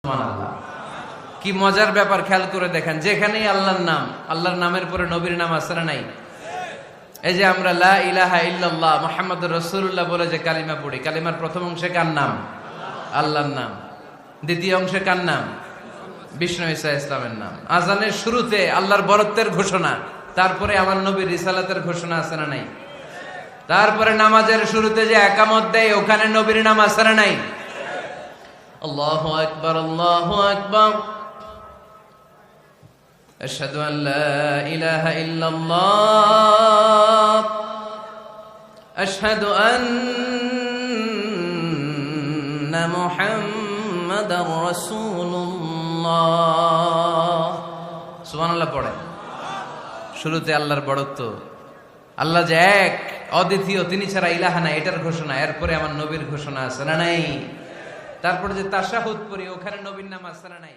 সুবহানাল্লাহ। কি মজার ব্যাপার, খেয়াল করে দেখেন, যেখানেই আল্লাহর নাম, আল্লাহর নামের পরে নবীর নাম আছে না নাই? এই যে আমরা লা ইলাহা ইল্লাল্লাহ মুহাম্মাদুর রাসূলুল্লাহ বলে যে কালিমা পড়ি, কালিমার প্রথম অংশে কার নাম? আল্লাহর নাম। দ্বিতীয় অংশে কার নাম? বিষ্ণু ঈসা ইসলামের নাম। আজানের শুরুতে আল্লাহর বরত্বের ঘোষণা, তারপরে আমার নবীর রিসালাতের ঘোষণা আছে না নাই? তারপরে নামাজের শুরুতে যে একামত দেয়, ওখানে নবীর নাম আছে না নাই? আল্লাহু আকবার, আল্লাহু আকবার, আশহাদু আন লা ইলাহা ইল্লাল্লাহ, আশহাদু আন্না মুহাম্মাদার রাসূলুল্লাহ। সুবহানাল্লাহ পড়ে। শুরুতে আল্লাহর বড়ত্ব, আল্লাহ যে এক অদ্বিতীয়, তিনি ছাড়া ইলাহা নাই, এটার ঘোষণা। এরপরে আমার নবীর ঘোষণা আছে না নাই? তারপরে যে তাশাহুদ পড়ি, ওখানে নবীর নাম আছে না নাই?